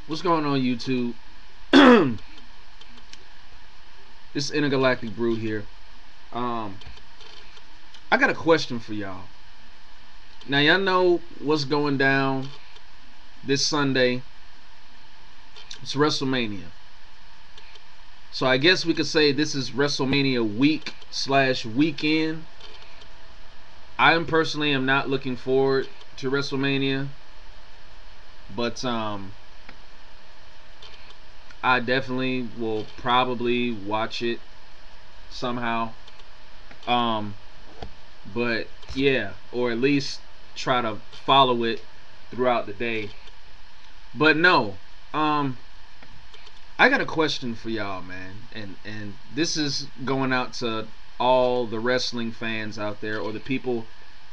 What's going on, YouTube? This is Intergalactic Brew here. I got a question for y'all. Now, y'all know what's going down this Sunday. It's Wrestlemania. So I guess we could say this is Wrestlemania week / weekend. I personally am not looking forward to Wrestlemania, but I definitely will probably watch it somehow. But yeah, or at least try to follow it throughout the day. But no, I got a question for y'all, man, and this is going out to all the wrestling fans out there, or the people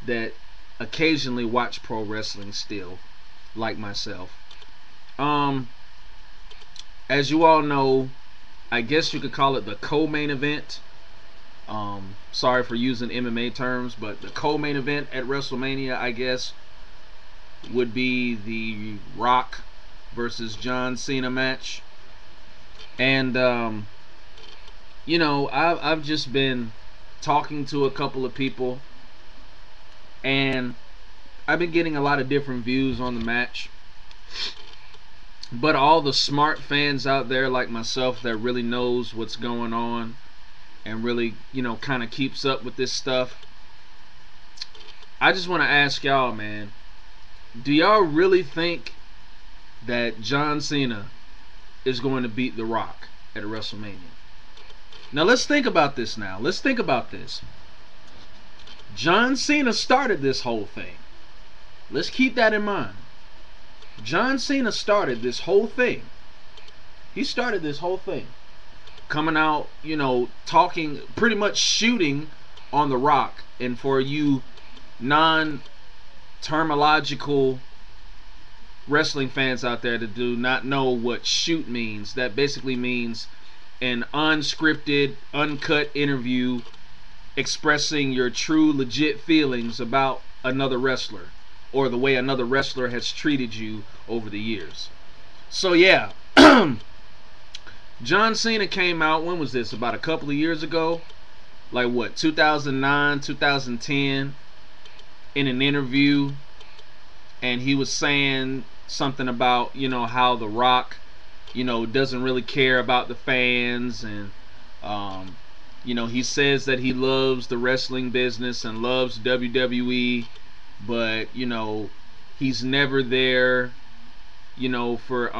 that occasionally watch pro wrestling still, like myself. As you all know, I guess you could call it the co-main event. Sorry for using MMA terms, but the co-main event at Wrestlemania, I guess, would be the Rock versus John Cena match. And you know, I've just been talking to a couple of people, and I've been getting a lot of different views on the match. But all the smart fans out there like myself that really knows what's going on and really, you know, kind of keeps up with this stuff, I just want to ask y'all, man, do y'all really think that John Cena is going to beat The Rock at WrestleMania? Now let's think about this now. Let's think about this. John Cena started this whole thing. Let's keep that in mind. John Cena started this whole thing. He started this whole thing. Coming out, you know, talking, pretty much shooting on The Rock. And for you non-terminological wrestling fans out there that do not know what shoot means, that basically means an unscripted, uncut interview expressing your true, legit feelings about another wrestler, or the way another wrestler has treated you over the years. So yeah, John Cena came out, when was this? About a couple of years ago? Like what, 2009, 2010, in an interview, and he was saying something about, you know, how The Rock, you know, doesn't really care about the fans, and you know, he says that he loves the wrestling business and loves WWE, but you know, he's never there, you know, for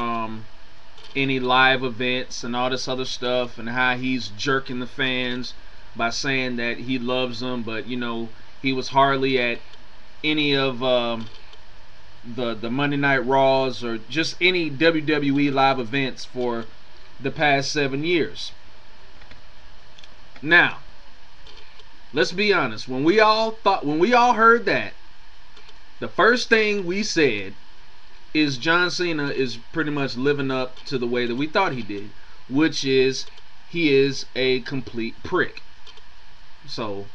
any live events and all this other stuff, and how he's jerking the fans by saying that he loves them, but you know, he was hardly at any of the Monday Night Raws or just any WWE live events for the past 7 years. Now, let's be honest. When we all heard that, the first thing we said is John Cena is pretty much living up to the way that we thought he did, which is he is a complete prick. So,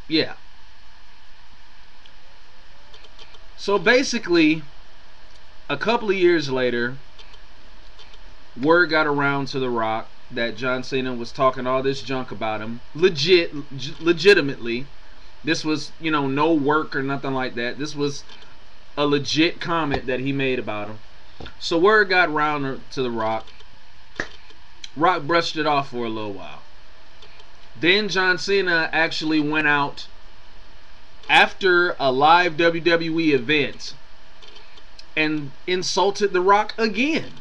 yeah. So basically, a couple of years later, word got around to The Rock that John Cena was talking all this junk about him, legitimately. This was, you know, no work or nothing like that. This was a legit comment that he made about him. So word got around to The Rock. Rock brushed it off for a little while. Then John Cena actually went out after a live WWE event and insulted The Rock again,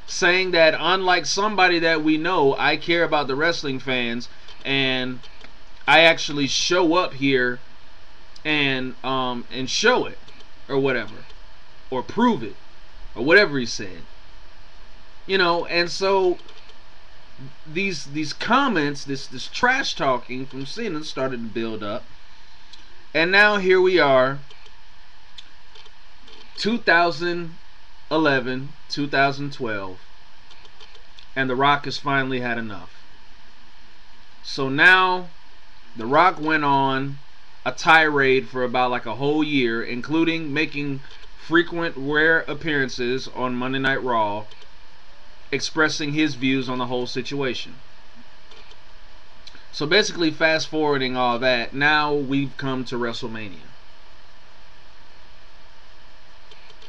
saying that unlike somebody that we know, I care about the wrestling fans, and I actually show up here and show it, or whatever, or prove it, or whatever he said. You know, and so these comments, this trash talking from Cena started to build up, and now here we are, 2011, 2012, and The Rock has finally had enough. So now The Rock went on a tirade for about like a whole year, including making frequent, rare appearances on Monday Night Raw, expressing his views on the whole situation. So basically, fast forwarding all that, now we've come to Wrestlemania.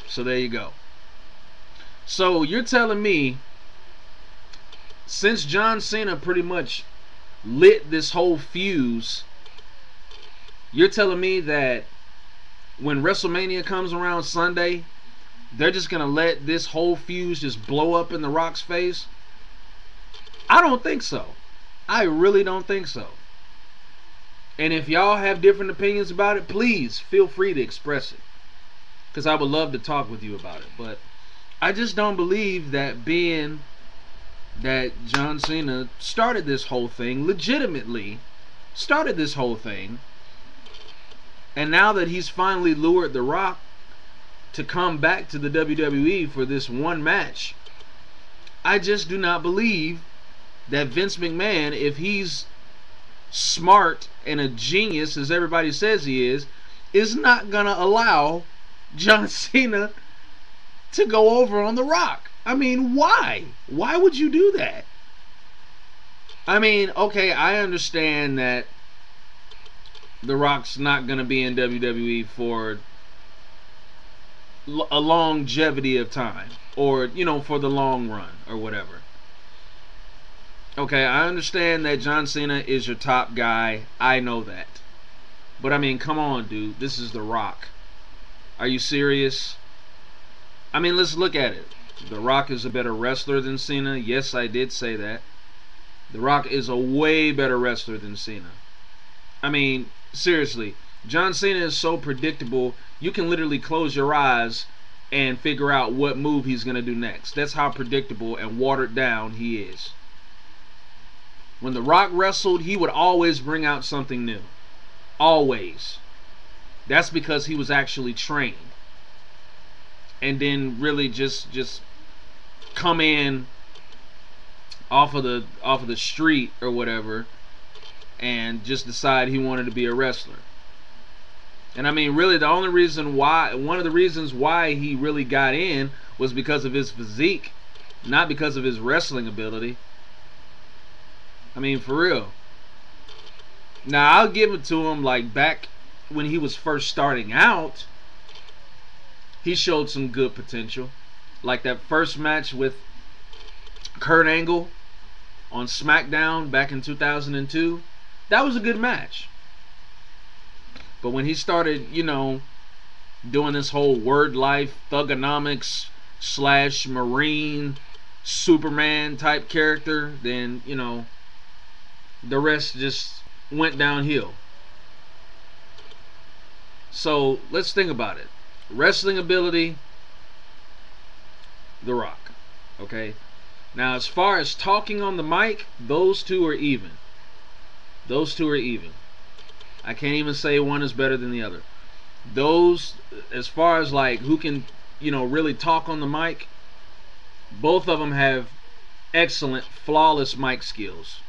So there you go. So you're telling me, since John Cena pretty much lit this whole fuse, you're telling me that when WrestleMania comes around Sunday, they're just going to let this whole fuse just blow up in The Rock's face? I don't think so. I really don't think so. And if y'all have different opinions about it, please feel free to express it, because I would love to talk with you about it. But I just don't believe that, being that John Cena started this whole thing, legitimately started this whole thing, and now that he's finally lured The Rock to come back to the WWE for this one match, I just do not believe that Vince McMahon, if he's smart and a genius as everybody says he is not gonna allow John Cena to go over on The Rock. I mean, why? Why would you do that? I mean, okay, I understand that The Rock's not gonna be in WWE for a longevity of time, or, you know, for the long run or whatever. Okay, I understand that John Cena is your top guy. I know that. But I mean, come on, dude. This is The Rock. Are you serious? I mean, let's look at it. The Rock is a better wrestler than Cena. Yes, I did say that. The Rock is a way better wrestler than Cena. I mean, seriously. John Cena is so predictable, you can literally close your eyes and figure out what move he's going to do next. That's how predictable and watered down he is. When The Rock wrestled, he would always bring out something new. Always. That's because he was actually trained. And then really just come in off of the street or whatever and just decide he wanted to be a wrestler. And I mean, really, one of the reasons why he really got in was because of his physique, not because of his wrestling ability. I mean, for real. Now, I'll give it to him, like, back when he was first starting out, he showed some good potential. Like that first match with Kurt Angle on SmackDown back in 2002. That was a good match. But when he started, you know, doing this whole word life, thugonomics / Marine, Superman type character, then, you know, the rest just went downhill. So let's think about it. Wrestling ability, The Rock. Okay? Now, as far as talking on the mic, those two are even. Those two are even. I can't even say one is better than the other. Those, as far as like who can, you know, really talk on the mic, both of them have excellent, flawless mic skills.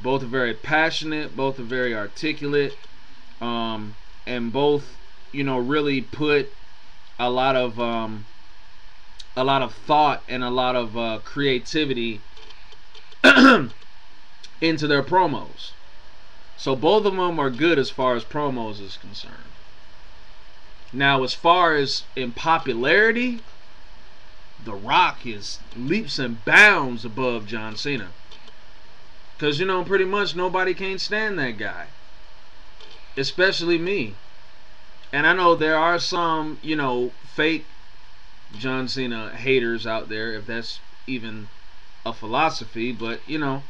Both are very passionate, both are very articulate, and both, you know, really put a lot of thought and a lot of creativity into their promos. So both of them are good as far as promos is concerned. Now, as far as in popularity, The Rock is leaps and bounds above John Cena. Because, you know, pretty much nobody can't stand that guy. Especially me. And I know there are some, you know, fake John Cena haters out there, if that's even a philosophy. But, you know,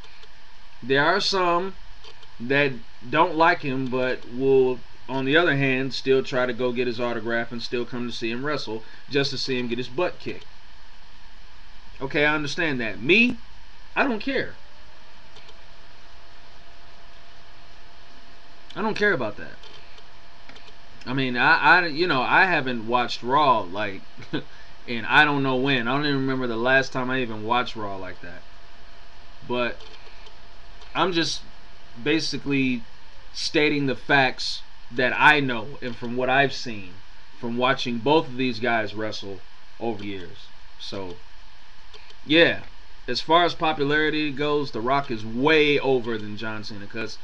there are some that don't like him, but will, on the other hand, still try to go get his autograph and still come to see him wrestle just to see him get his butt kicked. Okay, I understand that. Me, I don't care. I don't care about that. I mean, you know, I haven't watched Raw like and I don't know when. I don't even remember the last time I even watched Raw like that. But I'm just basically stating the facts that I know and from what I've seen from watching both of these guys wrestle over years. So, yeah, as far as popularity goes, The Rock is way over than John Cena, because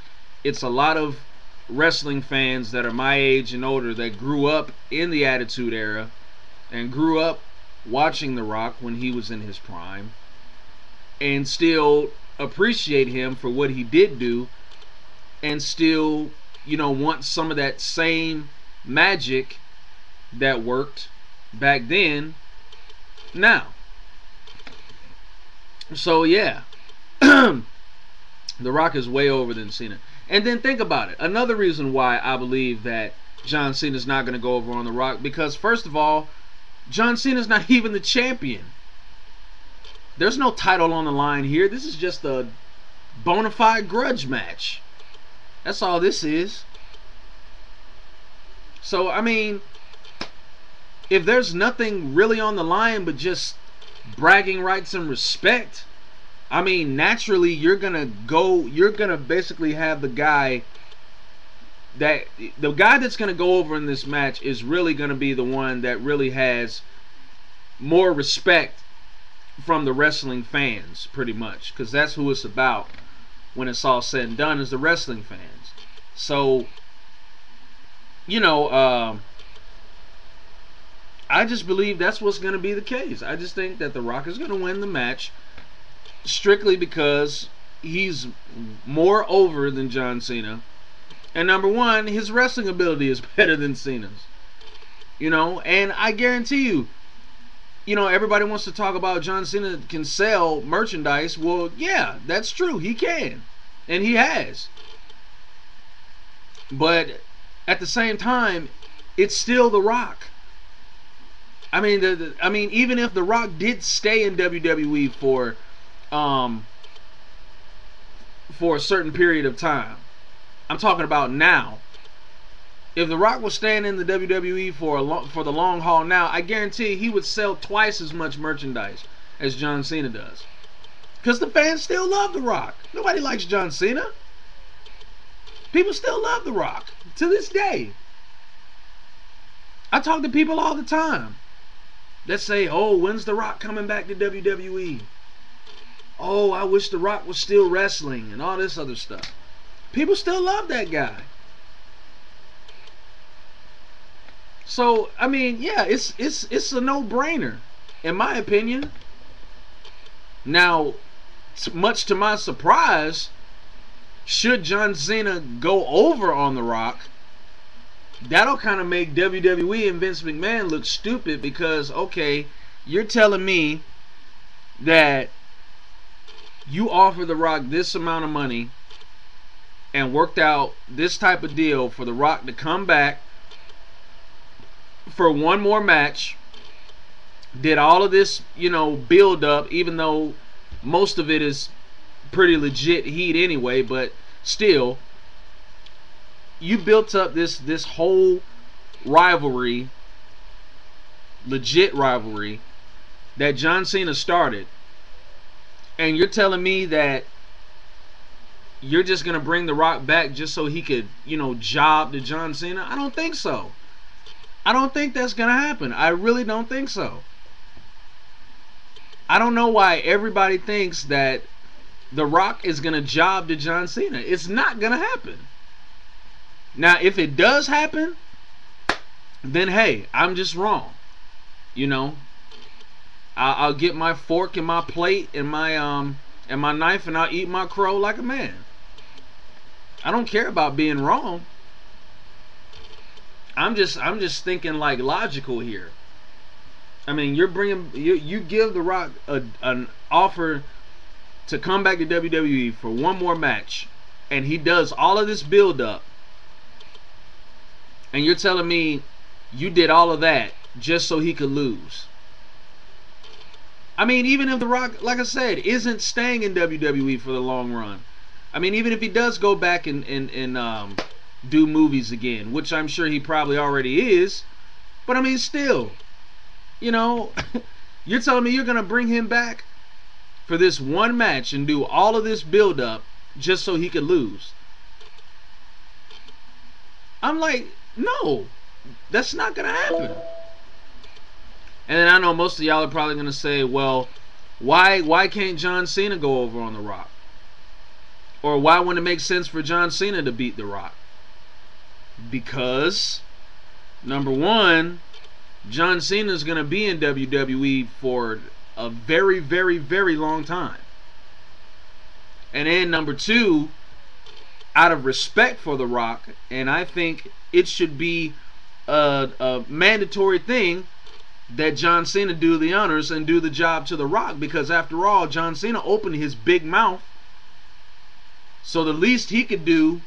it's a lot of wrestling fans that are my age and older that grew up in the Attitude Era and grew up watching The Rock when he was in his prime and still appreciate him for what he did do, and still, you know, want some of that same magic that worked back then now. So yeah, The Rock is way over than Cena. And then think about it. Another reason why I believe that John Cena is not going to go over on The Rock, because first of all, John Cena is not even the champion. There's no title on the line here. This is just a bona fide grudge match. That's all this is. So, I mean, if there's nothing really on the line but just bragging rights and respect, I mean, naturally you're gonna basically have the guy that's gonna go over in this match is really gonna be the one that really has more respect from the wrestling fans, pretty much, because that's who it's about when it's all said and done, is the wrestling fans. So, you know, I just believe that's what's going to be the case. I just think that The Rock is going to win the match strictly because he's more over than John Cena. And number one, his wrestling ability is better than Cena's. You know, and I guarantee you, you know, everybody wants to talk about John Cena can sell merchandise. Well, yeah, that's true. He can. And he has. But at the same time, it's still The Rock. I mean, even if The Rock did stay in WWE for a certain period of time, I'm talking about now. If The Rock was staying in the WWE for the long haul now, I guarantee he would sell twice as much merchandise as John Cena does. Because the fans still love The Rock. Nobody likes John Cena. People still love The Rock to this day. I talk to people all the time that say, oh, when's The Rock coming back to WWE? Oh, I wish The Rock was still wrestling and all this other stuff. People still love that guy. So, I mean, yeah, it's a no-brainer, in my opinion. Now, much to my surprise, should John Cena go over on The Rock, that'll kind of make WWE and Vince McMahon look stupid, because, okay, you're telling me that you offer The Rock this amount of money and worked out this type of deal for The Rock to come back for one more match, did all of this, you know, build up, even though most of it is pretty legit heat anyway, but still, you built up this whole rivalry, legit rivalry, that John Cena started, and you're telling me that you're just gonna bring The Rock back just so he could, you know, job to John Cena? I don't think so. I don't think that's gonna happen. I really don't think so. I don't know why everybody thinks that The Rock is gonna job to John Cena. It's not gonna happen. Now, if it does happen, then hey, I'm just wrong. You know, I'll get my fork and my plate and my knife, and I'll eat my crow like a man. I don't care about being wrong. I'm just thinking like logical here. I mean, you give The Rock an offer to come back to WWE for one more match, and he does all of this build up, and you're telling me you did all of that just so he could lose. I mean, even if The Rock, like I said, isn't staying in WWE for the long run, I mean, even if he does go back and do movies again, which I'm sure he probably already is, but I mean, still, you know, you're telling me you're gonna bring him back for this one match and do all of this build up just so he could lose? I'm like, no, That's not gonna happen. And then I know most of y'all are probably gonna say, well, why can't John Cena go over on The Rock? Or why wouldn't it make sense for John Cena to beat The Rock? Because, number one, John Cena is going to be in WWE for a very, very, very long time. And then number two, out of respect for The Rock, and I think it should be a mandatory thing that John Cena do the honors and do the job to The Rock, because after all, John Cena opened his big mouth. So the least he could do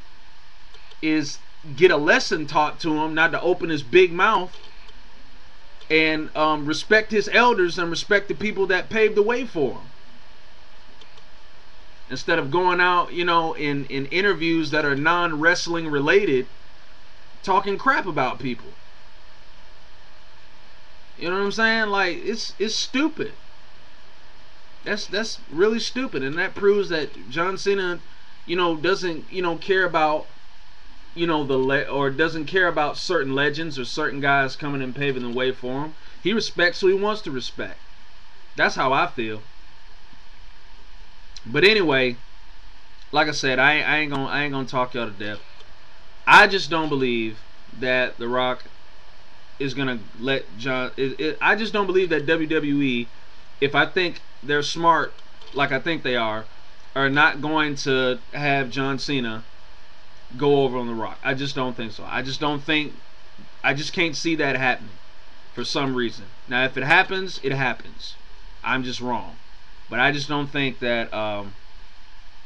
is get a lesson taught to him not to open his big mouth, and respect his elders and respect the people that paved the way for him. Instead of going out, you know, in interviews that are non-wrestling related, talking crap about people. You know what I'm saying? Like, it's stupid. That's really stupid, and that proves that John Cena, you know, doesn't, you know, care about, you know, or doesn't care about certain legends or certain guys coming and paving the way for him. He respects who he wants to respect. That's how I feel. But anyway, like I said, I ain't gonna talk y'all to death. I just don't believe that The Rock is gonna let John. I just don't believe that WWE, if I think they're smart, like I think they are not going to have John Cena go over on The Rock. I just don't think so. I just can't see that happening for some reason. Now, if it happens, it happens. I'm just wrong. But I just don't think that,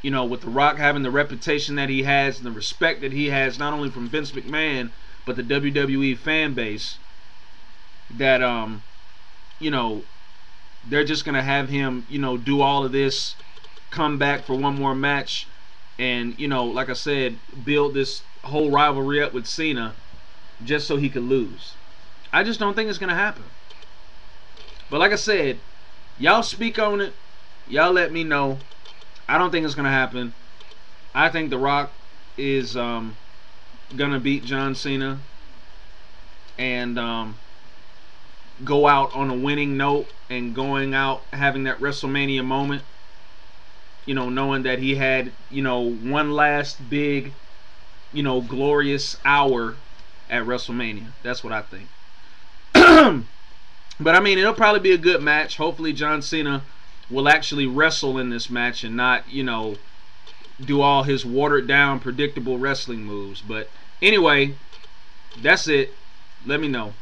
you know, with The Rock having the reputation that he has and the respect that he has, not only from Vince McMahon, but the WWE fan base, that, you know, they're just going to have him, you know, do all of this, come back for one more match, and, you know, like I said, build this whole rivalry up with Cena just so he could lose. I just don't think it's going to happen. But like I said, y'all speak on it. Y'all let me know. I don't think it's going to happen. I think The Rock is going to beat John Cena and go out on a winning note, and going out having that Wrestlemania moment, you know, knowing that he had, you know, one last big, you know, glorious hour at Wrestlemania. That's what I think. But I mean, it'll probably be a good match. Hopefully John Cena will actually wrestle in this match and not, you know, do all his watered down predictable wrestling moves. But anyway, that's it. Let me know.